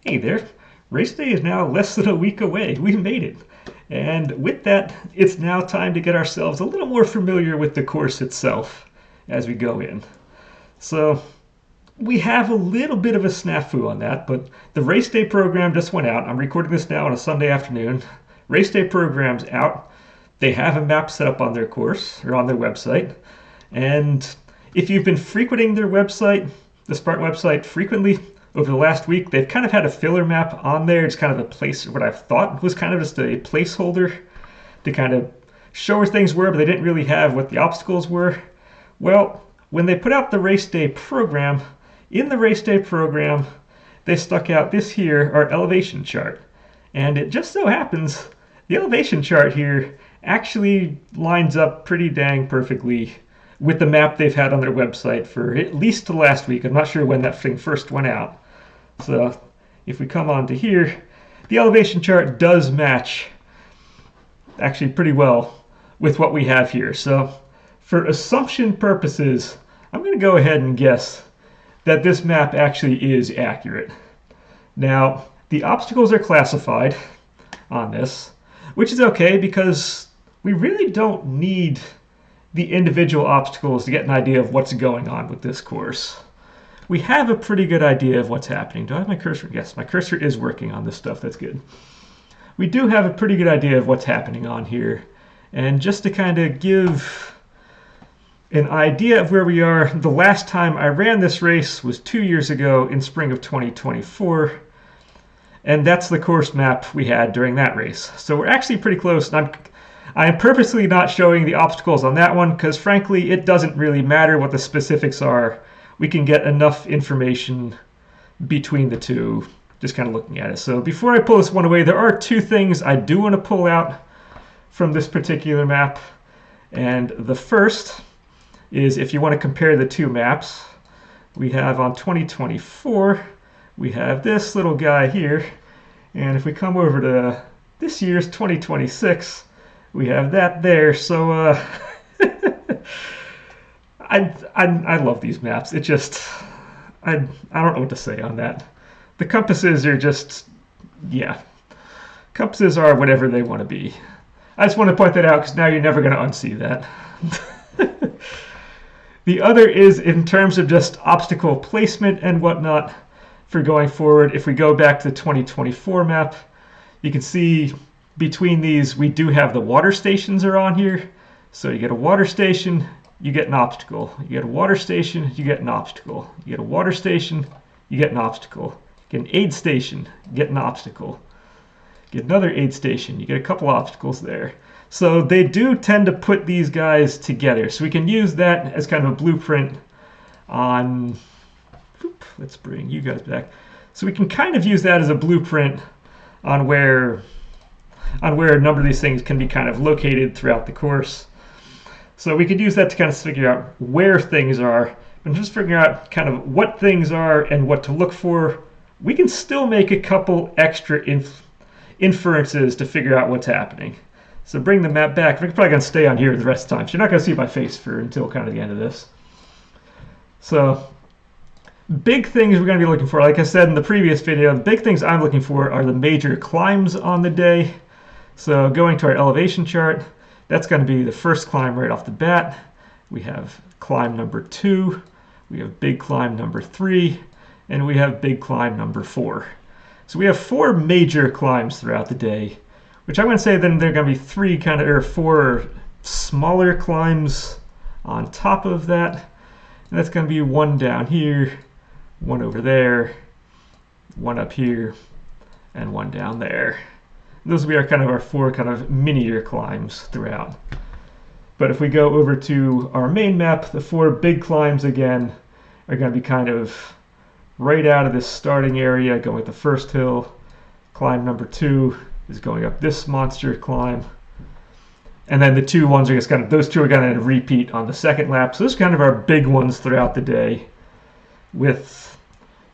Hey there, race day is now less than a week away. We made it. And with that, it's now time to get ourselves a little more familiar with the course itself as we go in. So we have a little bit of a snafu on that, but the race day program just went out. I'm recording this now on a Sunday afternoon. Race day program's out. They have a map set up on their course or on their website. And if you've been frequenting their website, the Spartan website, frequently over the last week, they've kind of had a filler map on there. It's kind of a place, what I thought was kind of just a placeholder to kind of show where things were, but they didn't really have what the obstacles were. Well, when they put out the race day program, in the race day program, they stuck out this here, our elevation chart. And it just so happens the elevation chart here actually lines up pretty dang perfectly with the map they've had on their website for at least the last week. I'm not sure when that thing first went out. So if we come on to here, the elevation chart does match actually pretty well with what we have here. So for assumption purposes, I'm going to go ahead and guess that this map actually is accurate. Now, the obstacles are classified on this, which is okay because we really don't need the individual obstacles to get an idea of what's going on with this course. We have a pretty good idea of what's happening. Do I have my cursor? Yes, my cursor is working on this stuff. That's good. We do have a pretty good idea of what's happening on here. And just to kind of give an idea of where we are, the last time I ran this race was 2 years ago in spring of 2024. And that's the course map we had during that race. So we're actually pretty close. And I am purposely not showing the obstacles on that one because frankly, it doesn't really matter what the specifics are. We can get enough information between the two, just kind of looking at it. So before I pull this one away, there are two things I do want to pull out from this particular map. And the first is if you want to compare the two maps, we have on 2024, we have this little guy here. And if we come over to this year's 2026, we have that there. So I love these maps. It just, I don't know what to say on that. The compasses are just, yeah. Compasses are whatever they want to be. I just want to point that out because now you're never going to unsee that. The other is in terms of just obstacle placement and whatnot for going forward. If we go back to the 2024 map, you can see between these, we do have the water stations are on here. So you get a water station, you get an obstacle. You get a water station, you get an obstacle. You get a water station, you get an obstacle. You get an aid station, you get an obstacle. You get another aid station, you get a couple obstacles there. So they do tend to put these guys together. So we can use that as kind of a blueprint on, let's bring you guys back. So we can kind of use that as a blueprint on where a number of these things can be kind of located throughout the course. So we could use that to kind of figure out where things are, and just figure out kind of what things are and what to look for. We can still make a couple extra inferences to figure out what's happening. So bring the map back. We're probably going to stay on here the rest of the time, so you're not going to see my face until kind of the end of this. So big things we're going to be looking for, like I said in the previous video, the big things I'm looking for are the major climbs on the day. So going to our elevation chart, that's going to be the first climb right off the bat. We have climb number 2, we have big climb number 3, and we have big climb number 4. So we have 4 major climbs throughout the day, which I'm going to say then there are going to be 4 smaller climbs on top of that. And that's going to be one down here, one over there, one up here, and one down there. Those will be our 4 kind of minier climbs throughout. But if we go over to our main map, the 4 big climbs again are going to be kind of right out of this starting area, going up the first hill. Climb number 2 is going up this monster climb. And then the 2 ones are just those 2 are going to repeat on the second lap. So those are kind of our big ones throughout the day. With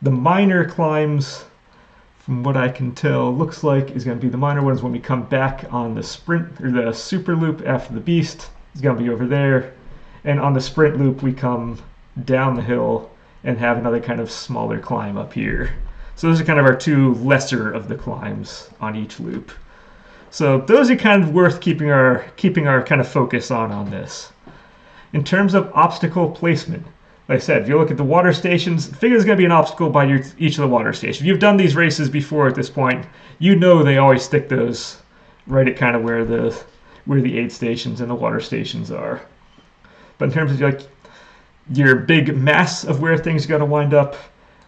the minor climbs, from what I can tell, looks like is going to be the minor ones when we come back on the sprint or the super loop after the beast. It's going to be over there. And on the sprint loop, we come down the hill and have another kind of smaller climb up here. So those are kind of our two lesser of the climbs on each loop. So those are kind of worth keeping our kind of focus on this. In terms of obstacle placement, like I said, if you look at the water stations, figure there's going to be an obstacle by each of the water stations. If you've done these races before at this point, you know they always stick those right at kind of where the aid stations and the water stations are. But in terms of like your big mass of where things are going to wind up,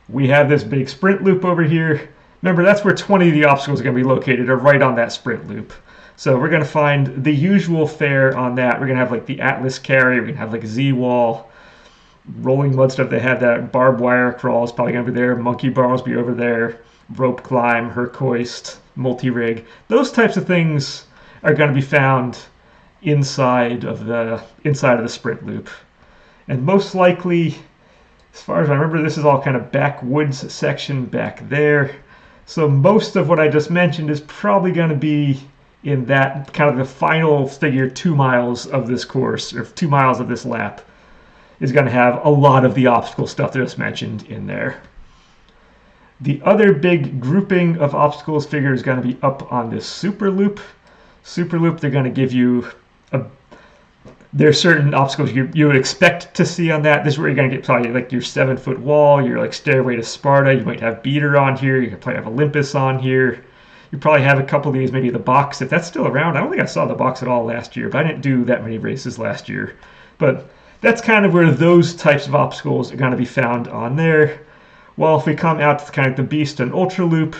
we have this big sprint loop over here. Remember, that's where 20 of the obstacles are going to be located, are right on that sprint loop. So we're going to find the usual fare on that. We're going to have like the Atlas carry, we're going to have like Z-wall, rolling mud stuff. They have that barbed wire crawl is probably going to be there, monkey bars be over there, rope climb, hercoist, multi-rig. Those types of things are going to be found inside of the sprint loop. And most likely, as far as I remember, this is all kind of backwoods section back there. So most of what I just mentioned is probably going to be in that kind of the final figure 2 miles of this course, or 2 miles of this lap, is going to have a lot of the obstacle stuff that I just mentioned in there. The other big grouping of obstacles figure is going to be up on this super loop. Super loop, they're going to give you there's certain obstacles you would expect to see on that. This is where you're going to get probably like your 7-foot wall, your like stairway to Sparta. You might have beater on here. You could probably have Olympus on here. You probably have a couple of these, maybe the box, if that's still around. I don't think I saw the box at all last year, but I didn't do that many races last year. But that's kind of where those types of obstacles are going to be found on there. Well, if we come out to kind of the Beast and Ultra Loop,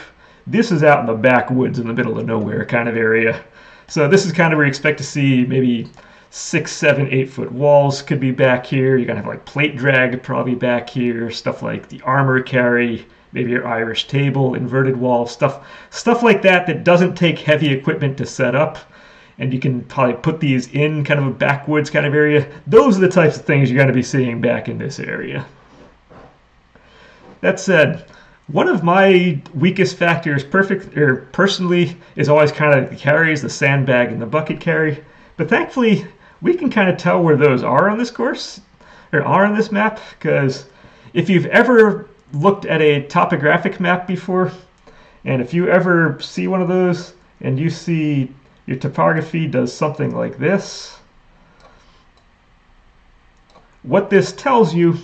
this is out in the backwoods in the middle of nowhere kind of area. So this is kind of where you expect to see maybe 6, 7, 8-foot walls could be back here. You're going to have like plate drag probably back here, stuff like the armor carry, maybe your Irish table, inverted wall, stuff like that doesn't take heavy equipment to set up. And you can probably put these in kind of a backwoods kind of area. Those are the types of things you're going to be seeing back in this area. That said, one of my weakest factors personally is always kind of the carries, the sandbag and the bucket carry. But thankfully, we can kind of tell where those are on this course, or are on this map, because if you've ever looked at a topographic map before, and if you ever see one of those, and you see your topography does something like this, what this tells you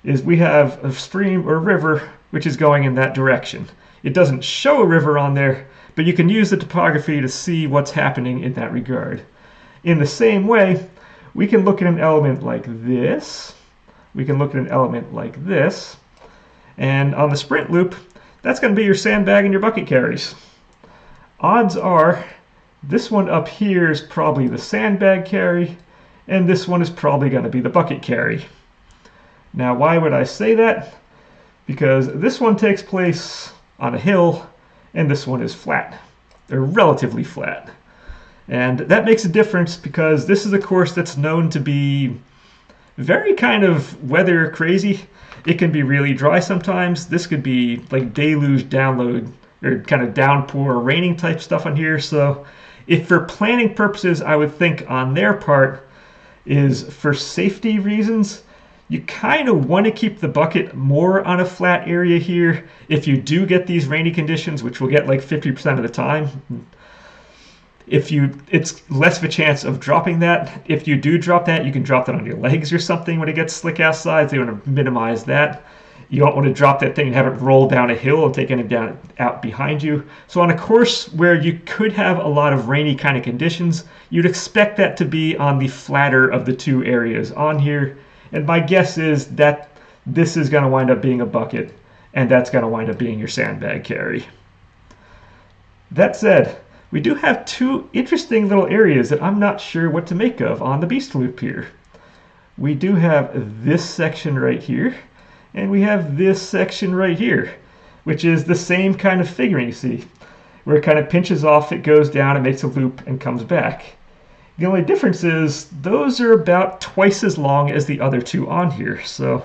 is we have a stream or river which is going in that direction. It doesn't show a river on there, but you can use the topography to see what's happening in that regard. In the same way, we can look at an element like this. We can look at an element like this. And on the sprint loop, that's going to be your sandbag and your bucket carries. Odds are this one up here is probably the sandbag carry, and this one is probably going to be the bucket carry. Now, why would I say that? Because this one takes place on a hill, and this one is flat. They're relatively flat. And that makes a difference because this is a course that's known to be very kind of weather crazy. It can be really dry sometimes. This could be like deluge, download, or kind of downpour, raining type stuff on here. So if for planning purposes, I would think on their part is for safety reasons, you kind of want to keep the bucket more on a flat area here. If you do get these rainy conditions, which we'll get like 50% of the time, it's less of a chance of dropping that. If you do drop that, you can drop that on your legs or something when it gets slick outside. So you want to minimize that. You don't want to drop that thing and have it roll down a hill and take it down out behind you. So on a course where you could have a lot of rainy kind of conditions, you'd expect that to be on the flatter of the two areas on here. And my guess is that this is going to wind up being a bucket, and that's going to wind up being your sandbag carry. That said, we do have two interesting little areas that I'm not sure what to make of on the Beast Loop here. We do have this section right here, and we have this section right here, which is the same kind of figuring, you see, where it kind of pinches off, it goes down, it makes a loop, and comes back. The only difference is those are about twice as long as the other two on here. So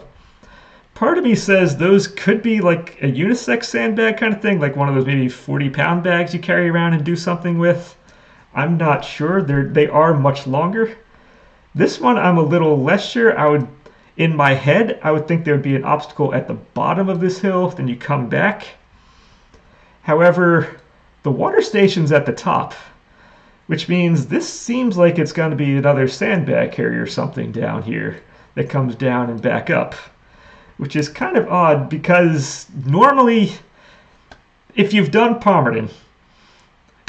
part of me says those could be like a unisex sandbag kind of thing, like one of those maybe 40-pound bags you carry around and do something with. I'm not sure. They are much longer. This one I'm a little less sure. In my head, I would think there would be an obstacle at the bottom of this hill, then you come back. However, the water station's at the top, which means this seems like it's going to be another sandbag carrier or something down here that comes down and back up, which is kind of odd because normally, if you've done Palmerton,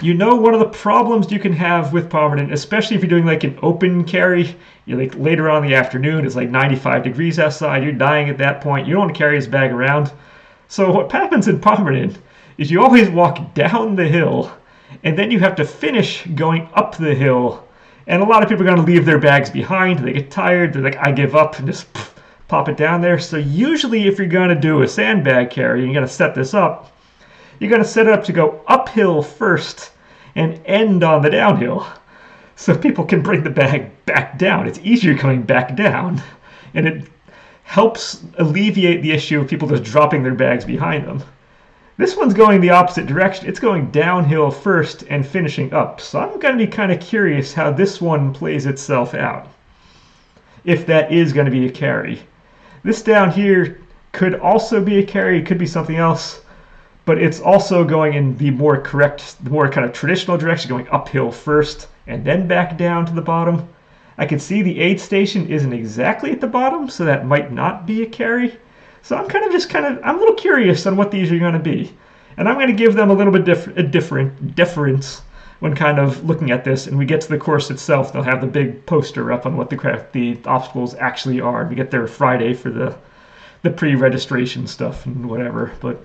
you know one of the problems you can have with Palmerton, especially if you're doing like an open carry, you're like later on in the afternoon, it's like 95 degrees outside, you're dying at that point, you don't want to carry this bag around. So what happens in Palmerton is you always walk down the hill, and then you have to finish going up the hill. And a lot of people are going to leave their bags behind, they get tired, they're like, I give up, and just pop it down there. So usually if you're going to do a sandbag carry, and you're going to set this up, you're going to set it up to go uphill first and end on the downhill. So people can bring the bag back down. It's easier coming back down. And it helps alleviate the issue of people just dropping their bags behind them. This one's going the opposite direction. It's going downhill first and finishing up. So I'm going to be kind of curious how this one plays itself out, if that is going to be a carry. This down here could also be a carry. It could be something else. But it's also going in the more correct, the more kind of traditional direction, going uphill first and then back down to the bottom. I can see the aid station isn't exactly at the bottom, so that might not be a carry. So I'm I'm a little curious on what these are going to be. And I'm going to give them a little bit different deference when kind of looking at this. And we get to the course itself, they'll have the big poster up on what the obstacles actually are. We get there Friday for the pre-registration stuff and whatever. But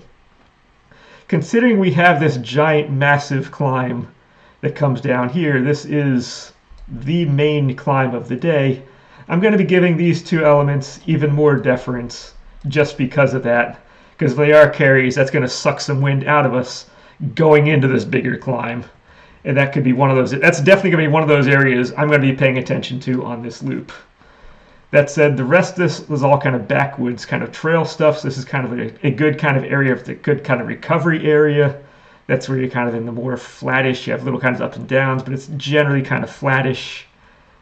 considering we have this giant, massive climb that comes down here, this is the main climb of the day. I'm going to be giving these two elements even more deference just because of that. Because if they are carries, that's going to suck some wind out of us going into this bigger climb. And that could be one of those, that's definitely going to be one of those areas I'm going to be paying attention to on this loop. That said, the rest of this was all kind of backwoods kind of trail stuff. So this is kind of a good kind of area, the good kind of recovery area. That's where you're kind of in the more flattish, you have little kinds of ups and downs, but it's generally kind of flattish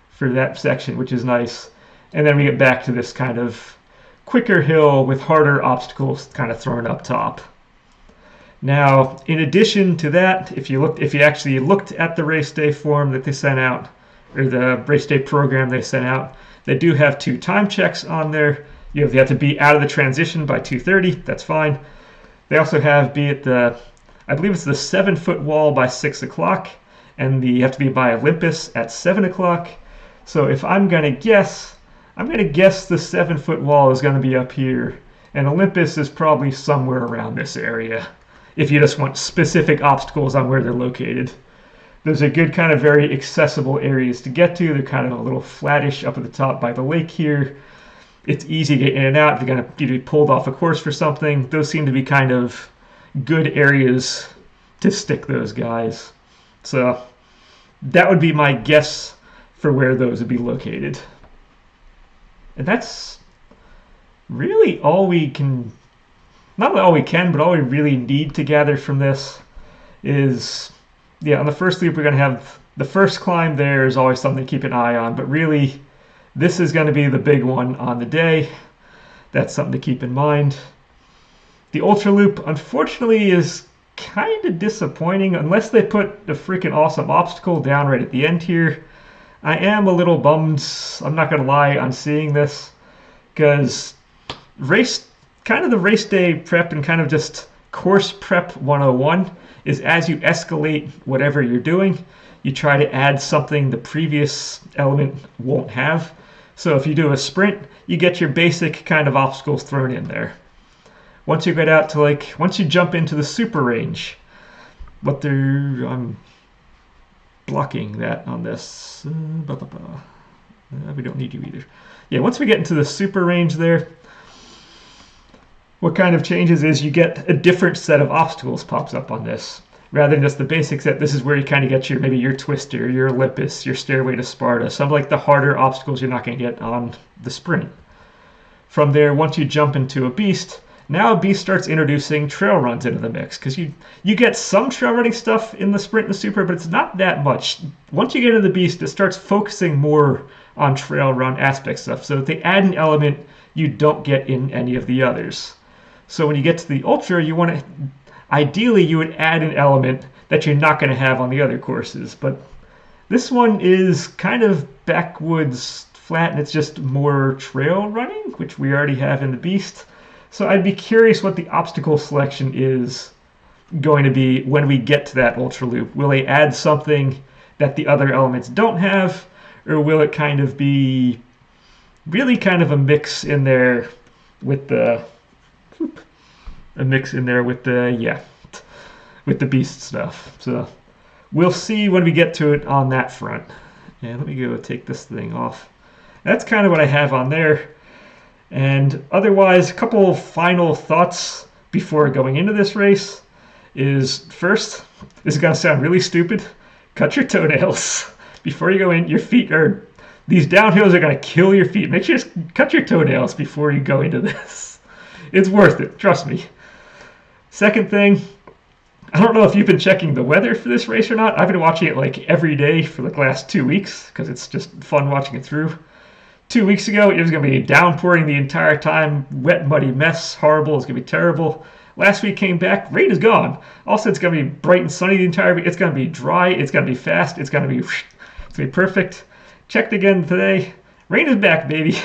for that section, which is nice. And then we get back to this kind of quicker hill with harder obstacles kind of thrown up top. Now, in addition to that, if you actually looked at the race day form that they sent out, or the race day program they sent out, they do have 2 time checks on there. You have to be out of the transition by 2:30. That's fine. They also have be at the, I believe it's the 7-foot wall by 6 o'clock, and you have to be by Olympus at 7 o'clock. So if I'm going to guess the 7-foot wall is going to be up here, and Olympus is probably somewhere around this area, if you just want specific obstacles on where they're located. Those are good kind of very accessible areas to get to. They're kind of a little flattish up at the top by the lake here. It's easy to get in and out. If you're going to be pulled off a course for something, those seem to be kind of good areas to stick those guys. So that would be my guess for where those would be located. And that's really all we can, not all we can, but all we really need to gather from this is, yeah, on the first loop, we're going to have the first climb there is always something to keep an eye on, but really, this is going to be the big one on the day. That's something to keep in mind. The Ultra Loop, unfortunately, is kind of disappointing unless they put a freaking awesome obstacle down right at the end here. I am a little bummed, I'm not going to lie, on seeing this, because the race day prep and kind of just course prep 101 is as you escalate whatever you're doing, you try to add something the previous element won't have. So if you do a sprint, you get your basic kind of obstacles thrown in there. Once you get out to once you jump into the super range, I'm blocking that on this. We don't need you either. Yeah, once we get into the super range there, what kind of changes is you get a different set of obstacles pops up on this. Rather than just the basic set, this is where you kind of get maybe your Twister, your Olympus, your Stairway to Sparta, some like the harder obstacles you're not going to get on the sprint. From there, once you jump into a beast, now a beast starts introducing trail runs into the mix, because you get some trail running stuff in the sprint and the super, but it's not that much. Once you get into the beast, it starts focusing more on trail run aspect stuff. So they add an element you don't get in any of the others. So when you get to the Ultra, you want to, ideally you would add an element that you're not going to have on the other courses. But this one is kind of backwoods flat, and it's just more trail running, which we already have in the Beast. So I'd be curious what the obstacle selection is going to be when we get to that Ultra Loop. Will they add something that the other elements don't have, or will it kind of be really kind of a mix in there with the with the Beast stuff? So we'll see when we get to it on that front. And let me go take this thing off. That's kind of what I have on there. And otherwise, a couple of final thoughts before going into this race is, first, this is going to sound really stupid, cut your toenails before you go in. Your feet are, these downhills are going to kill your feet. Make sure you just cut your toenails before you go into this. It's worth it, trust me. Second thing, I don't know if you've been checking the weather for this race or not. I've been watching it like every day for the last 2 weeks because it's just fun watching it through. 2 weeks ago, it was going to be downpouring the entire time, wet, muddy mess, horrible. It's going to be terrible. Last week came back, rain is gone. Also, it's going to be bright and sunny the entire week. It's going to be dry. It's going to be fast. It's going to be perfect. Checked again today. Rain is back, baby.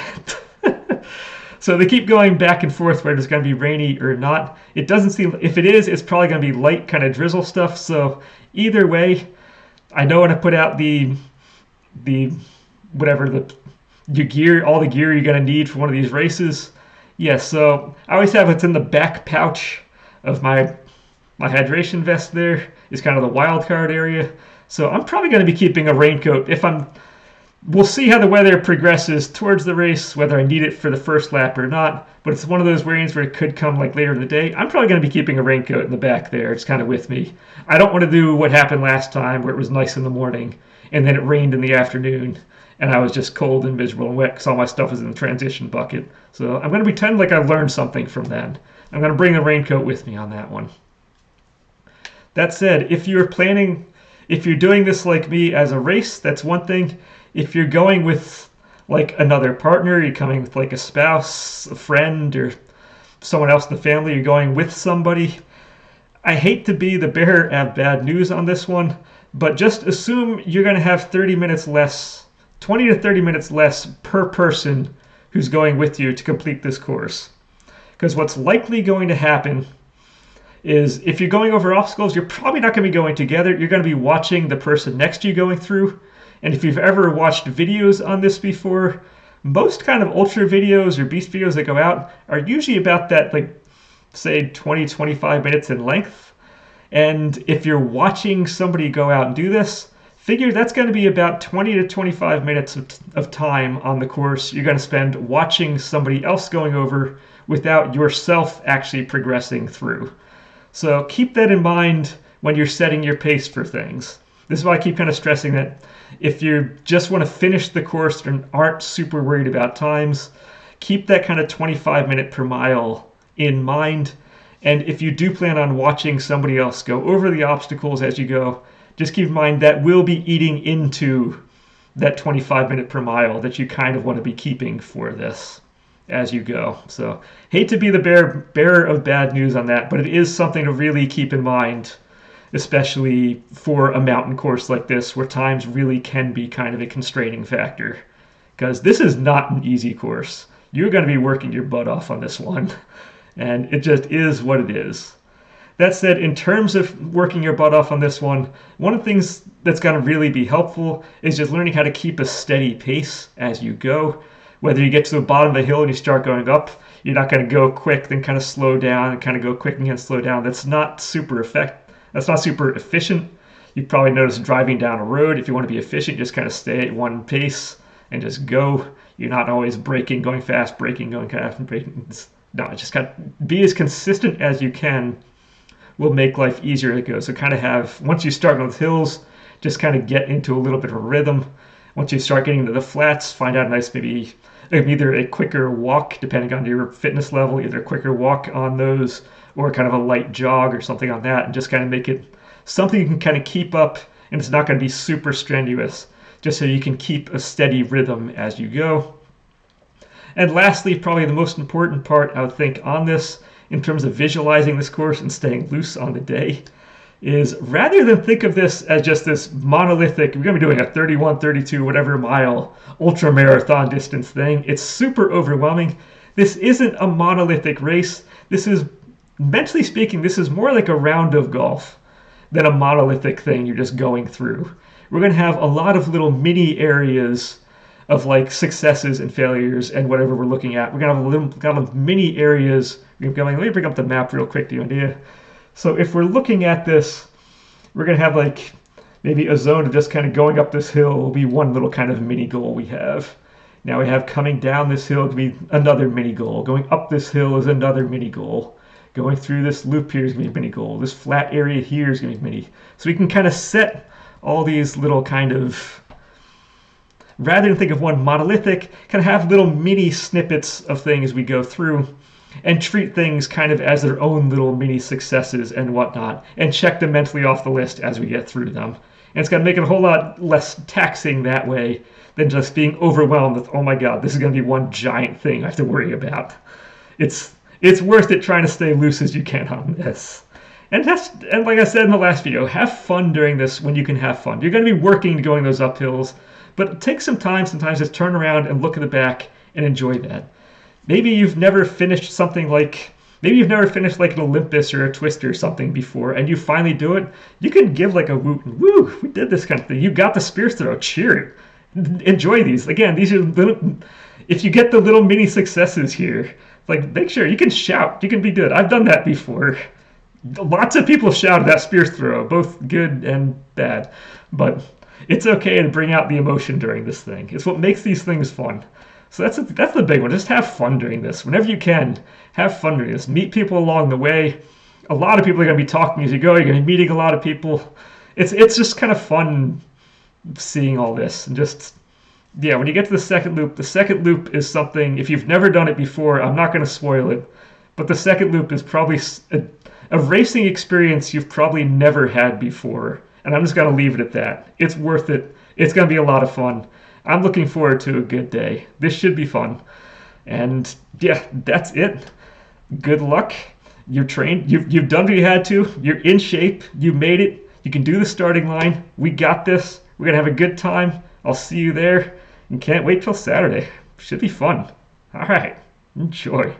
So they keep going back and forth whether it's going to be rainy or not. It doesn't seem, if it is, it's probably going to be light kind of drizzle stuff. So either way, I know when I put out your gear, all the gear you're going to need for one of these races. Yes, so I always have what's in the back pouch of my hydration vest there is kind of the wild card area. So I'm probably going to be keeping a raincoat we'll see how the weather progresses towards the race, whether I need it for the first lap or not. But it's one of those rains where it could come like later in the day. I'm probably going to be keeping a raincoat in the back there. It's kind of with me. I don't want to do what happened last time where it was nice in the morning and then it rained in the afternoon and I was just cold and miserable and wet because all my stuff was in the transition bucket. So I'm going to pretend like I learned something from then. I'm going to bring a raincoat with me on that one. That said, if you're doing this like me as a race, that's one thing. If you're going with like another partner, you're coming with like a spouse, a friend, or someone else in the family, you're going with somebody. I hate to be the bearer of bad news on this one, but just assume you're going to have 20 to 30 minutes less per person who's going with you to complete this course. Because what's likely going to happen is if you're going over obstacles, you're probably not going to be going together. You're going to be watching the person next to you going through. And if you've ever watched videos on this before, most kind of ultra videos or beast videos that go out are usually about that, like, say 20, 25 minutes in length. And if you're watching somebody go out and do this, figure that's going to be about 20 to 25 minutes of time on the course you're going to spend watching somebody else going over without yourself actually progressing through. So keep that in mind when you're setting your pace for things. This is why I keep kind of stressing that if you just want to finish the course and aren't super worried about times, keep that kind of 25 minute per mile in mind. And if you do plan on watching somebody else go over the obstacles as you go, just keep in mind that will be eating into that 25 minute per mile that you kind of want to be keeping for this as you go. So hate to be the bearer of bad news on that, but it is something to really keep in mind, especially for a mountain course like this where times really can be kind of a constraining factor, because this is not an easy course. You're going to be working your butt off on this one, and it just is what it is. That said, in terms of working your butt off on this one of the things that's going to really be helpful is just learning how to keep a steady pace as you go. Whether you get to the bottom of the hill and you start going up, you're not going to go quick, then kind of slow down, and kind of go quick and slow down. That's not super efficient. You probably notice driving down a road, if you want to be efficient, just kind of stay at one pace and just go. You're not always braking, going fast, braking, going fast, and braking. No, just kind of be as consistent as you can will make life easier to go. So kind of have, once you start on the hills, just kind of get into a little bit of a rhythm. Once you start getting into the flats, find out a nice maybe either a quicker walk, depending on your fitness level, either a quicker walk on those or kind of a light jog or something on that, and just kind of make it something you can kind of keep up, and it's not going to be super strenuous. just so you can keep a steady rhythm as you go. And lastly, probably the most important part I would think on this in terms of visualizing this course and staying loose on the day is rather than think of this as just this monolithic, we're going to be doing a 31, 32, whatever mile ultra marathon distance thing. It's super overwhelming. This isn't a monolithic race. This is, mentally speaking, this is more like a round of golf than a monolithic thing you're just going through. We're going to have a lot of little mini areas of like successes and failures and whatever we're looking at. We're going to have a little kind of mini areas. Let me bring up the map real quick, the idea. So if we're looking at this, we're going to have like maybe a zone of just kind of going up this hill will be one little kind of mini goal we have. Now we have coming down this hill to be another mini goal. Going up this hill is another mini goal. Going through this loop here is going to be a mini goal. This flat area here is going to be mini. So we can kind of set all these little kind of, rather than think of one monolithic, kind of have little mini snippets of things we go through and treat things kind of as their own little mini successes and whatnot, and check them mentally off the list as we get through them. And it's going to make it a whole lot less taxing that way than just being overwhelmed with, oh my God, this is going to be one giant thing I have to worry about. It's worth it trying to stay loose as you can on this. And like I said in the last video, have fun during this when you can have fun. You're going to be working going those uphills, but take some time sometimes, just turn around and look at the back and enjoy that. Maybe you've never finished something like, maybe you've never finished like an Olympus or a twist or something before, and you finally do it. You can give like a woo, we did this kind of thing. You got the spear throw, cheer it. Enjoy these. Again, these are little, if you get the little mini successes here, like make sure you can shout, you can be good. I've done that before. Lots of people shouted that spear throw, both good and bad, but it's okay to bring out the emotion during this thing. It's what makes these things fun. So that's the big one. Just have fun during this. Whenever you can, have fun during this. Meet people along the way. A lot of people are going to be talking as you go. You're going to be meeting a lot of people. It's just kind of fun seeing all this. And just, yeah, when you get to the second loop is something, if you've never done it before, I'm not going to spoil it, but the second loop is probably a racing experience you've probably never had before. And I'm just going to leave it at that. It's worth it. It's going to be a lot of fun. I'm looking forward to a good day. This should be fun. And yeah, that's it. Good luck. You're trained. You've done what you had to. You're in shape. You made it. You can do the starting line. We got this. We're going to have a good time. I'll see you there. And can't wait till Saturday. Should be fun. All right. Enjoy.